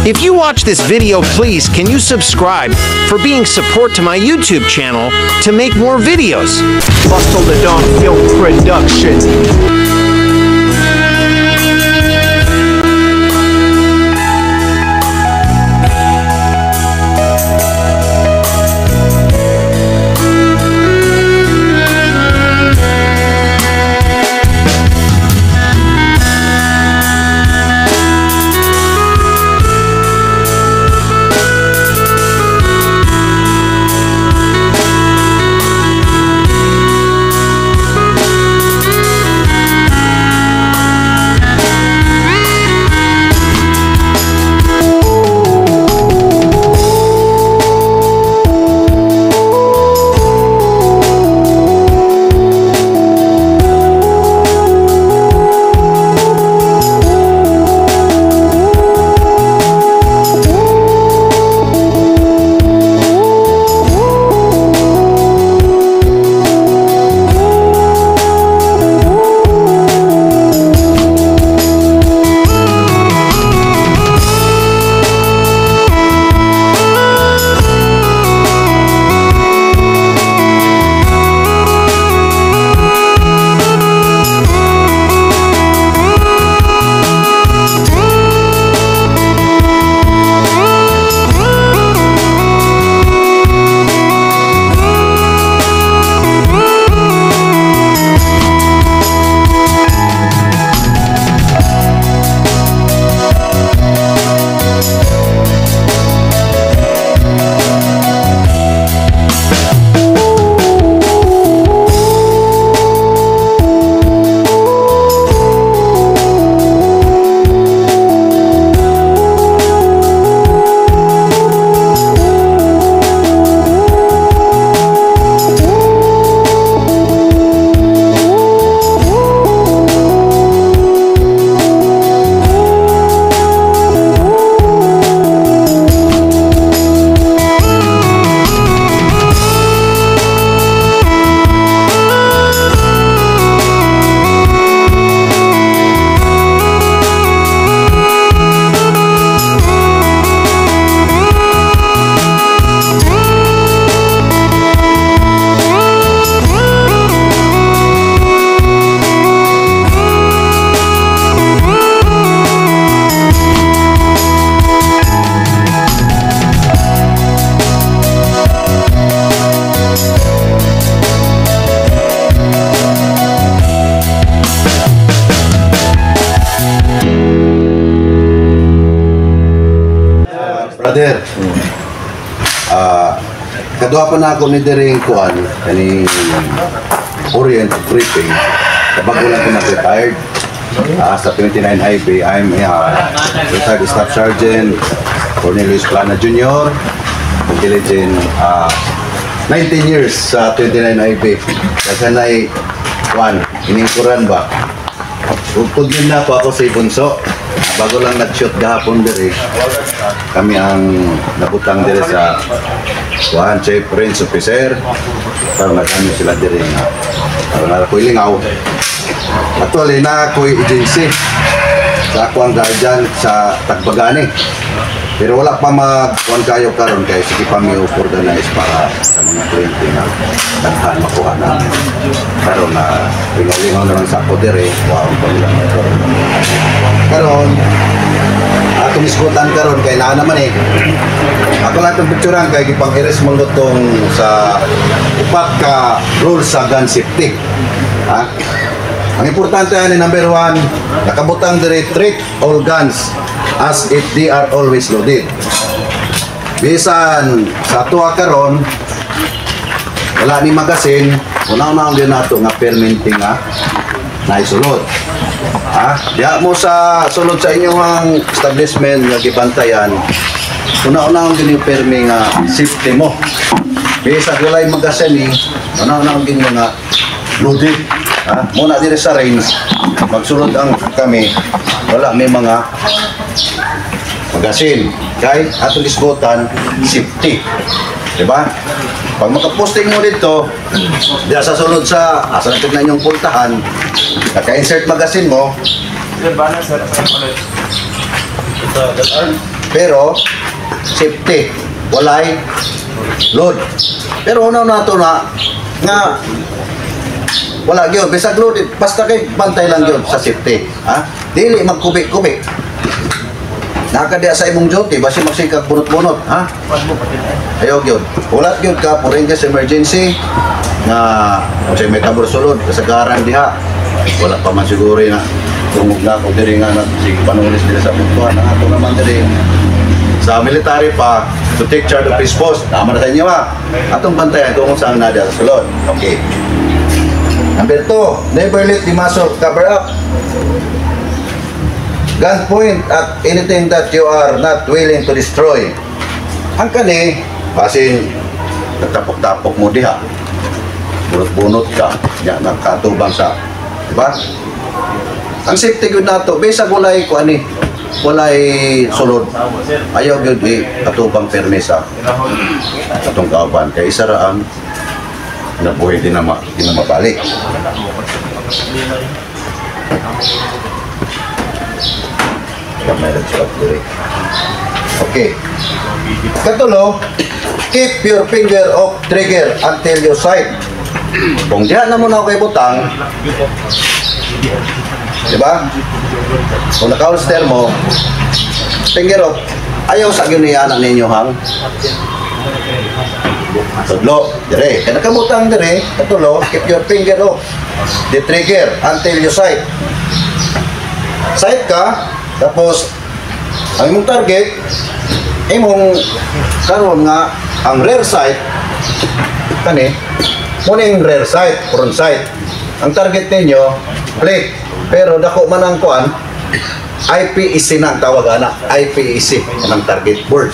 If you watch this video, please, can you subscribe for being support to my YouTube channel to make more videos? Bustle the Dawn Film Production. Brother, kadua pa na ako ni Dering Kuan, kani Orient Briefing, bago lang ko na-retired sa 29 IP. I'm retired Staff Sergeant Cornelius Plana Jr., Intelligent, 19 years sa 29 IP. Kasi na'y Kuan, iningkuran ba? Upod din na po ako sa Ibunso. Bago lang nag-shoot gahapon dire, kami ang nabutang dire sa Juan Chief Prince Officer para nagkano sila dire para nakoy lingaw. Actually na ako'y agency sa ako ang guardian sa Tagbagani, pero wala pa mag-kuhan kayo karon kay sige pa may organize para sa mga kliyente na daghan makuha namin. Karon na lingaw naman sa ako dire, wow, pamilya karon atong iskutan karon kay naa naman ako lang itong picturean kay gipang-iris mo lutong sa upat ka rules sa gun safety. Ang importante ani number 1, nakabutang dire treat all guns as if they are always loaded. Bisan sa tuwa karon wala ni magasin, una-una din nato nga permanente nga naisulod. Diya mo sa sulod sa inyong establishment nga gibantayan, una-una ang gini-permi nga safety mo. Bisa walay magasin una-una ang gini nga loaded. Muna dire sa range, magsulod ang kami, wala may mga magasin. Kay atong isgotan, safety. Diba? Pag makaposting mo dito, diya sa sulod sa asa na tignan yung puntahan, naka-insert magazine mo. pero safety, walay load. Pero una na to na nga wala gyud bisag load, basta kay bantay lang gyud sa safety, ha? Dili magkubik-kubik. Nakadiya sa imong duty basi magsikag bunot-bunot, ha? Ayaw gyud. Ulat gyud ka for Rangers emergency nga kasi may tabor sulod kasagaran diha. Wala pa man siguro na tungog na ako diri nga si panulis diri sa puntuhan. Ang ato naman diri sa military pa to take charge of his post. Tama na sa inyo, ha? Atong bantayan kung saan na diya sa sulod. Okay. Number 2, never let the muscle cover up. Gun point at anything that you are not willing to destroy. Ang kani, basin nagtapok-tapok mo diha. Bunot-bunot ka, yan, nakatubang sa, diba? Ang safety good na to, besa walay ko ani, walay sulod. Ayaw gyud katubang permesa. Atong kauban kay isa ra ang nabuhay din na mabalik. Okay. Katulo, keep your finger off trigger until you sight. Kung diyan na muna ako kay butang, diba? Kung naka-holster mo, finger off, ayaw sa gyunianan ninyo hang tudlo, dire. Kaya nakabutang dire, katulo, keep your finger off the trigger until you sight. Sight ka, tapos ang imong target, imong karon nga ang rear sight kani, muna yung rear sight, front sight. Ang target ninyo, plate. Pero dako man ang kuan, IPEC na ang tawag ana, IPEC ang target board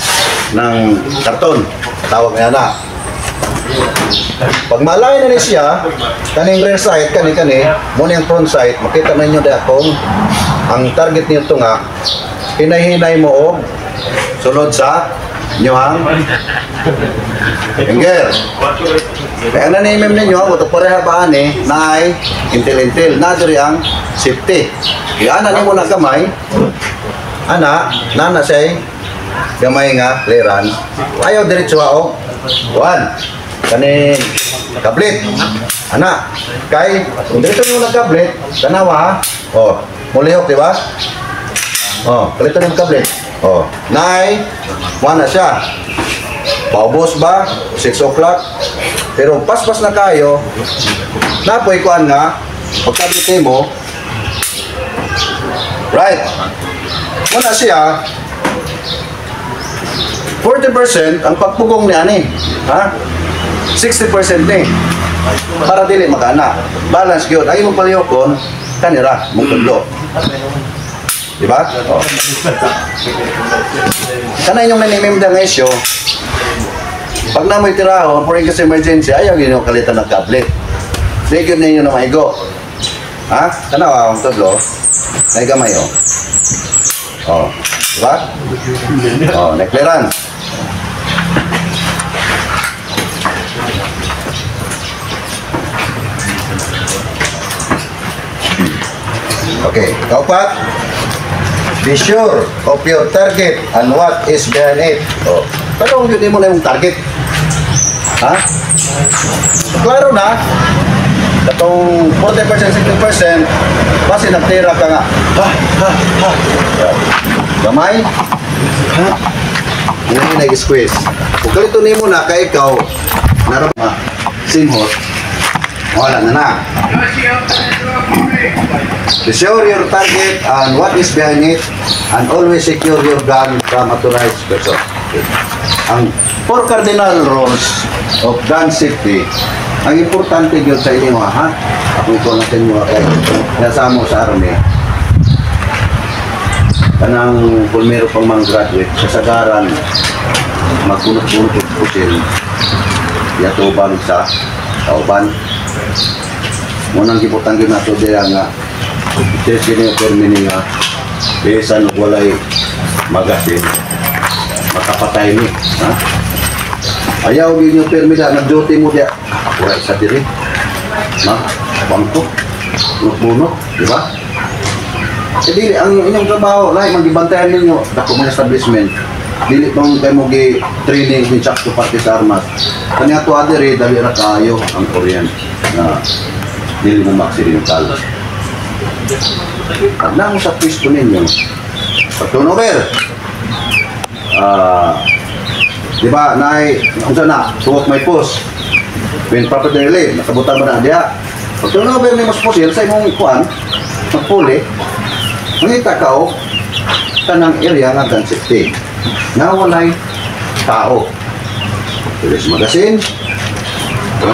ng karton, tawag na na. Pag malay na siya, kaning rear sight, kani, muna yung front sight, makita na ninyo kung ang target niyo ito nga, hinay-hinay mo o sunod sa nyohang finger. Kaya nanimim ninyo, ito pareha ba ani, na ay intil-intil, na diri ang safety. Kaya ana ni mo na kamay, ana, nana siya gamay nga, clearance. Ayaw diretso o, 1, kanin, kablit. Ana, kay, kung diretso nyo na kablit, tanawa, o, mulihok, di ba? O, kalito na yung kablit. O, 9, 1 na siya. Paubos ba? 6 o'clock. Pero paspas na kayo, napoy kuan nga, pagkabit mo, right? Muna siya, 40% ang pagpugong niya ni, ha? 60% ni. Para dili makana. Balance gyud. Ay mong palihokon, kanira, mong tudlo. Diba? Oh. Kana yung nanimimda ng isyo, pag na may tirahon, for instance emergency, ayaw yun yung kalitan ng kablit. Sige ninyo na maigo. Ha? Kana ang tudlo, may gamay o. Oh. Diba? Oh, na-clearance. Okay, kaupat. Be sure of your target and what is behind it. Oh, pero yun mo na yung target. Ha? Klaro na. Katong 40%, 60%, basi nagtira ka nga. Ha. Gamay. Ha? Ngayon nag-squeeze. Kung kalito mo na kay ikaw, narama, simhot, wala na. Be sure your target and what is behind it, and always secure your gun from authorized person. Ang 4 cardinal rules of gun safety, ang importante yun sa inyo, ha? Ako ito natin nyo kay nasamo sa army. Kanang kung meron pang mga graduate, kasagaran, magpunot-punot yung pusil, yatubang sa kauban. Munang gibutan yun nato diya nga, just yun yung termini nga, besan walay magasin, makapatay ni, ha? Ayaw yun yung termina, nag-duty mo diya, akuray sa diri, ha? Bangko, punot-punot, di ba? dili, ang inyong trabaho, lahat, magibantayan ninyo, dako mga establishment. Dili mong kayo mo training in Chak to Party sa Armas. Kanya to adere, dali na kayo ang Orient na dili mo ma-accidental. Pag na mo sa pisto ninyo, pag-turnover, di ba, kung saan na, suwak may post, when property relief, nakabutan mo na diya. Pag-turnover may mas posil, sa imong kuhan, magpuli, mangita ka o, kanang area nga gun safety. Na walay tao. Police magazine. Ano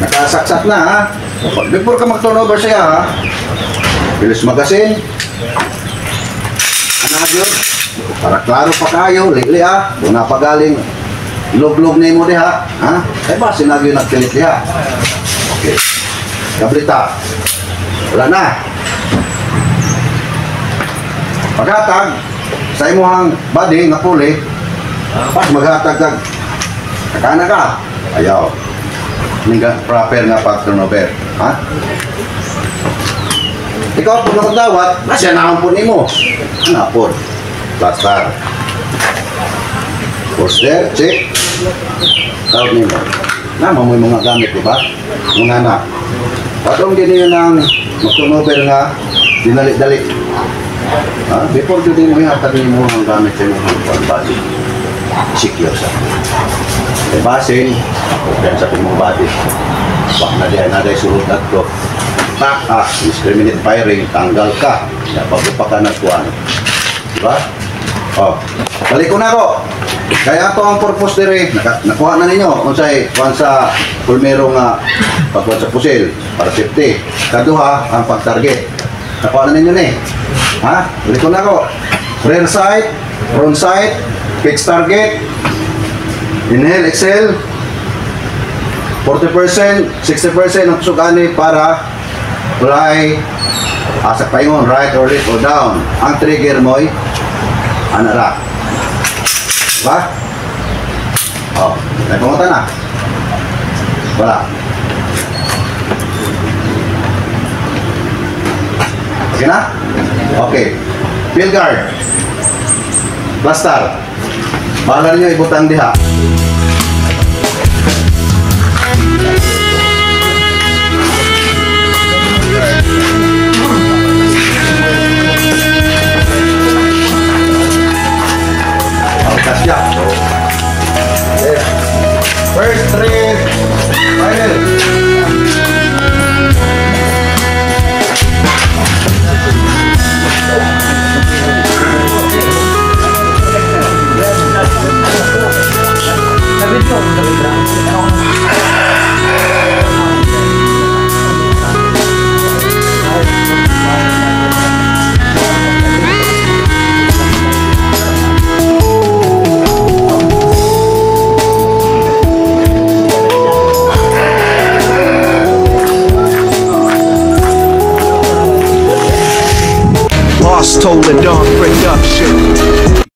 nakasaksak na ha. Before ka mag-turnover siya ha. Police magazine. Ano yun? Para klaro pa kayo. Lately ha. Kung napagaling log-log na mo diha. Ha? Eh ba sinabi yung nagpilit diha? Okay. Kablita. Wala na. Paghatag sa imuhang body nga puli, pas maghatag kag nakana ka, ayaw. Nga proper nga pag-turnover, ha? Ikaw po na magdawat, nasya na ang po nimo. Ano po? Plaster. Poster, check. Tawag nimo. Nama mo yung mga gamit, diba? Mga anak. Patong din yun ang mag-turnover nga, dinali-dali. Before you din mo hatagin mo ang gamit sa mga body, secure sa basin, then sa mong body, bak na diyan na dahil sulod na ito, discriminate firing, tanggal ka, napagupa ka na kuwan, diba? Balik ko na ako. Kaya ito ang purpose dire, nakuha na ninyo kung sa pulmero nga pagkuhan sa pusil para safety. Kaduha ang pag-target, nakuha na ninyo na eh. Ha? Balik ko na ako. Rear sight, front sight, fixed target, inhale, exhale, 40%, 60% ang sugani para fly sa paingon, right or left or down. Ang trigger mo ay anara. Diba? May pangutan na. Wala. Okay na? Okay. Field guard. Plaster. Bahala ninyo ibutang diha. Kasya. First three. Final. Told the dawn